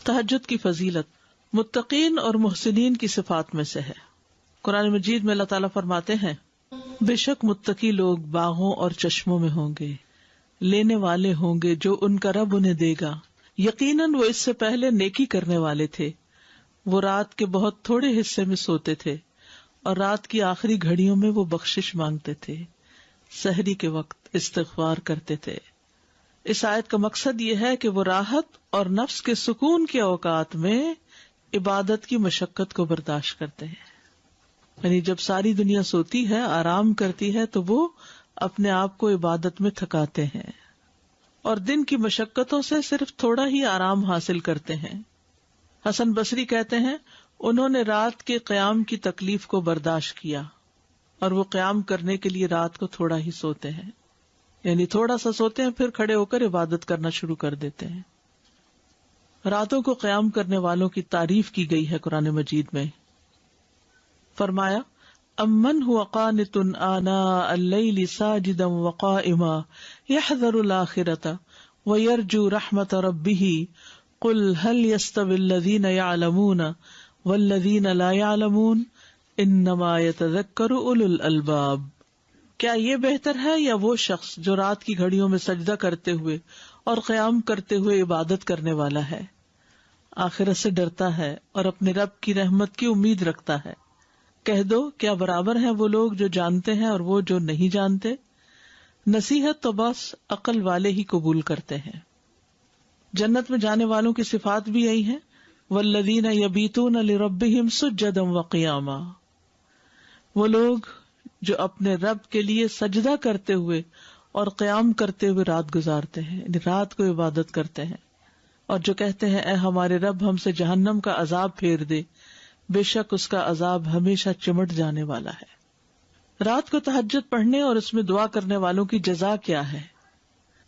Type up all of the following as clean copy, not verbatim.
تہجد کی فضیلت متقین اور محسنین کی صفات میں سے ہے۔ قرآن مجید میں اللہ تعالیٰ فرماتے ہیں، بے شک متقی لوگ باغوں اور چشموں میں ہوں گے، لینے والے ہوں گے جو ان کا رب انہیں دے گا، یقیناً وہ اس سے پہلے نیکی کرنے والے تھے، وہ رات کے بہت تھوڑے حصے میں سوتے تھے اور رات کی آخری گھڑیوں میں وہ بخشش مانگتے تھے، سحری کے وقت استغفار کرتے تھے۔ اس آیت کا مقصد یہ ہے کہ وہ راحت اور نفس کے سکون کے اوقات میں عبادت کی مشقت کو برداشت کرتے ہیں، یعنی جب ساری دنیا سوتی ہے، آرام کرتی ہے، تو وہ اپنے آپ کو عبادت میں تھکاتے ہیں اور دن کی مشقتوں سے صرف تھوڑا ہی آرام حاصل کرتے ہیں۔ حسن بصری کہتے ہیں، انہوں نے رات کے قیام کی تکلیف کو برداشت کیا اور وہ قیام کرنے کے لیے رات کو تھوڑا ہی سوتے ہیں، یعنی تھوڑا سا سوتے ہیں پھر کھڑے ہو کر عبادت کرنا شروع کر دیتے ہیں۔ راتوں کو قیام کرنے والوں کی تعریف کی گئی ہے قرآن مجید میں۔ فرمایا، امن هو قانت آناء اللیل ساجدا وقائما یحذر الآخرة ویرجو رحمت ربہ قل هل يستوی الذین یعلمون والذین لا یعلمون انما یتذکر اولو الالباب۔ کیا یہ بہتر ہے یا وہ شخص جو رات کی گھڑیوں میں سجدہ کرتے ہوئے اور قیام کرتے ہوئے عبادت کرنے والا ہے، آخرت سے ڈرتا ہے اور اپنے رب کی رحمت کی امید رکھتا ہے؟ کہہ دو، کیا برابر ہیں وہ لوگ جو جانتے ہیں اور وہ جو نہیں جانتے؟ نصیحت تو بس عقل والے ہی قبول کرتے ہیں۔ جنت میں جانے والوں کی صفات بھی یہی ہیں، والذین یبیتون لربہم سجدا وقیاما، وہ لوگ جو اپنے رب کے لیے سجدہ کرتے ہوئے اور قیام کرتے ہوئے رات گزارتے ہیں، یعنی رات کو عبادت کرتے ہیں، اور جو کہتے ہیں اے ہمارے رب ہم سے جہنم کا عذاب پھیر دے، بے شک اس کا عذاب ہمیشہ چمٹ جانے والا ہے۔ رات کو تہجد پڑھنے اور اس میں دعا کرنے والوں کی جزا کیا ہے؟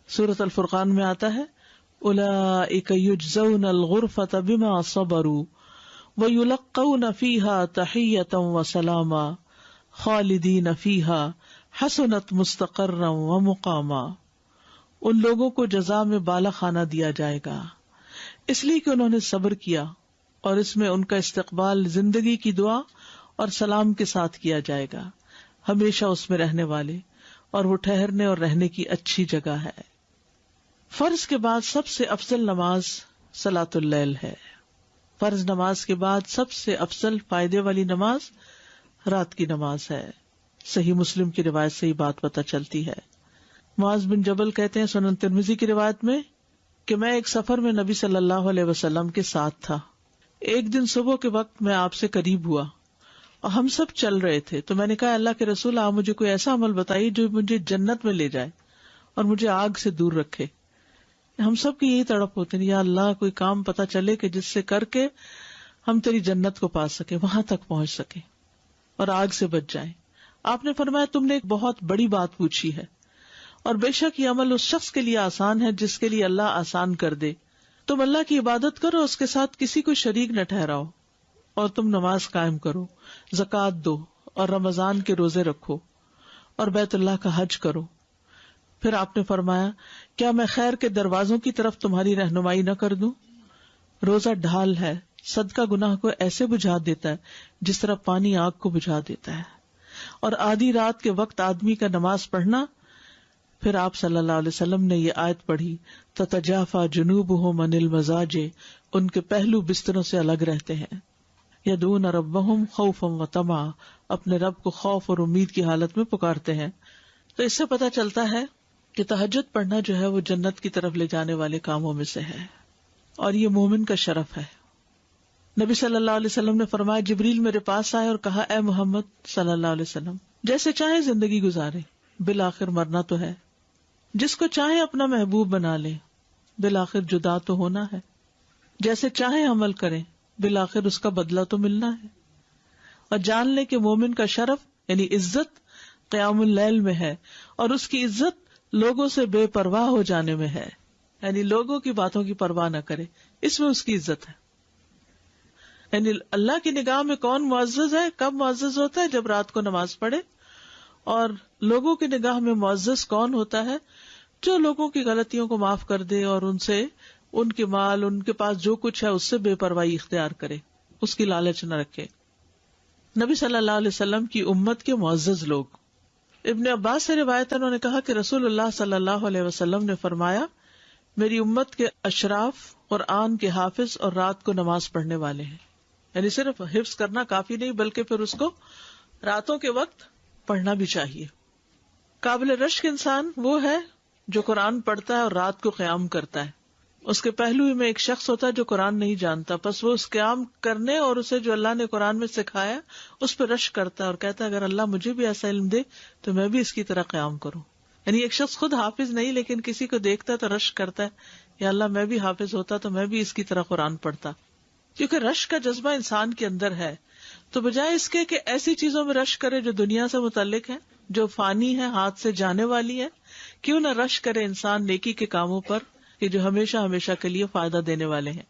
سورۃ الفرقان میں آتا ہے، اولئک یجزون الغرفۃ بما صبروا ویلقون فیہا تحیۃ وسلاما خالدین فیہا حسنت مستقرا ومقاما۔ ان لوگوں کو جزا میں بالا خانہ دیا جائے گا اس لیے کہ انہوں نے صبر کیا، اور اس میں ان کا استقبال زندگی کی دعا اور سلام کے ساتھ کیا جائے گا، ہمیشہ اس میں رہنے والے، اور وہ ٹھہرنے اور رہنے کی اچھی جگہ ہے۔ فرض کے بعد سب سے افضل نماز صلاۃ اللیل ہے۔ فرض نماز کے بعد سب سے افضل فائدے والی نماز رات کی نماز ہے۔ صحیح مسلم کی روایت سے یہ بات پتہ چلتی ہے۔ معاذ بن جبل کہتے ہیں سنن ترمذی کی روایت میں کہ میں ایک سفر میں نبی صلی اللہ علیہ وسلم کے ساتھ تھا۔ ایک دن صبح کے وقت میں آپ سے قریب ہوا اور ہم سب چل رہے تھے، تو میں نے کہا اللہ کے رسول آپ مجھے کوئی ایسا عمل بتائیے جو مجھے جنت میں لے جائے اور مجھے آگ سے دور رکھے۔ ہم سب کی یہی تڑپ ہوتی ہے، یا اللہ کوئی کام پتہ چلے کہ جس سے کر کے ہم تیری جنت کو پا سکیں، وہاں تک پہنچ سکیں اور آگ سے بچ جائیں۔ آپ نے فرمایا تم نے ایک بہت بڑی بات پوچھی ہے، اور بے شک یہ عمل اس شخص کے لیے آسان ہے جس کے لیے اللہ آسان کر دے۔ تم اللہ کی عبادت کرو، اس کے ساتھ کسی کو شریک نہ ٹھہراؤ، اور تم نماز قائم کرو، زکوٰۃ دو، اور رمضان کے روزے رکھو، اور بیت اللہ کا حج کرو۔ پھر آپ نے فرمایا کیا میں خیر کے دروازوں کی طرف تمہاری رہنمائی نہ کر دوں؟ روزہ ڈھال ہے، صدقہ گناہ کو ایسے بجھا دیتا ہے جس طرح پانی آگ کو بجھا دیتا ہے، اور آدھی رات کے وقت آدمی کا نماز پڑھنا۔ پھر آپ صلی اللہ علیہ وسلم نے یہ آیت پڑھی، تتجافی جنوبہم عن المضاجع، ان کے پہلو بستروں سے الگ رہتے ہیں، یدعون ربہم خوفا وطمعا، اپنے رب کو خوف اور امید کی حالت میں پکارتے ہیں۔ تو اس سے پتہ چلتا ہے کہ تہجد پڑھنا جو ہے وہ جنت کی طرف لے جانے والے کاموں میں سے ہے، اور یہ مومن کا شرف ہے۔ نبی صلی اللہ علیہ وسلم نے فرمایا جبریل میرے پاس آئے اور کہا اے محمد صلی اللہ علیہ وسلم، جیسے چاہے زندگی گزارے، بالآخر مرنا تو ہے، جس کو چاہے اپنا محبوب بنا لے، بالآخر جدا تو ہونا ہے، جیسے چاہے عمل کریں، بالآخر اس کا بدلہ تو ملنا ہے، اور جان لے کہ مومن کا شرف یعنی عزت قیام اللیل میں ہے، اور اس کی عزت لوگوں سے بے پرواہ ہو جانے میں ہے، یعنی لوگوں کی باتوں کی پرواہ نہ کرے، اس میں اس کی عزت ہے۔ یعنی اللہ کی نگاہ میں کون معزز ہے، کب معزز ہوتا ہے؟ جب رات کو نماز پڑھے۔ اور لوگوں کی نگاہ میں معزز کون ہوتا ہے؟ جو لوگوں کی غلطیوں کو معاف کر دے اور ان سے ان کے مال، ان کے پاس جو کچھ ہے اس سے بے پرواہی اختیار کرے، اس کی لالچ نہ رکھے۔ نبی صلی اللہ علیہ وسلم کی امت کے معزز لوگ، ابن عباس سے روایت ہے، انہوں نے کہا کہ رسول اللہ صلی اللہ علیہ وسلم نے فرمایا، میری امت کے اشراف قرآن کے حافظ اور رات کو نماز پڑھنے والے ہیں۔ یعنی صرف حفظ کرنا کافی نہیں، بلکہ پھر اس کو راتوں کے وقت پڑھنا بھی چاہیے۔ قابل رشک انسان وہ ہے جو قرآن پڑھتا ہے اور رات کو قیام کرتا ہے۔ اس کے پہلو میں ایک شخص ہوتا ہے جو قرآن نہیں جانتا، پس وہ اس قیام کرنے اور اسے جو اللہ نے قرآن میں سکھایا اس پہ رشک کرتا ہے اور کہتا ہے اگر اللہ مجھے بھی ایسا علم دے تو میں بھی اس کی طرح قیام کروں۔ یعنی ایک شخص خود حافظ نہیں لیکن کسی کو دیکھتا ہے تو رشک کرتا ہے، یا اللہ میں بھی حافظ ہوتا تو میں بھی اس کی طرح قرآن پڑھتا۔ کیونکہ رشک کا جذبہ انسان کے اندر ہے، تو بجائے اس کے کہ ایسی چیزوں میں رشک کرے جو دنیا سے متعلق ہے، جو فانی ہے، ہاتھ سے جانے والی ہے، کیوں نہ رشک کرے انسان نیکی کے کاموں پر کہ جو ہمیشہ ہمیشہ کے لیے فائدہ دینے والے ہیں۔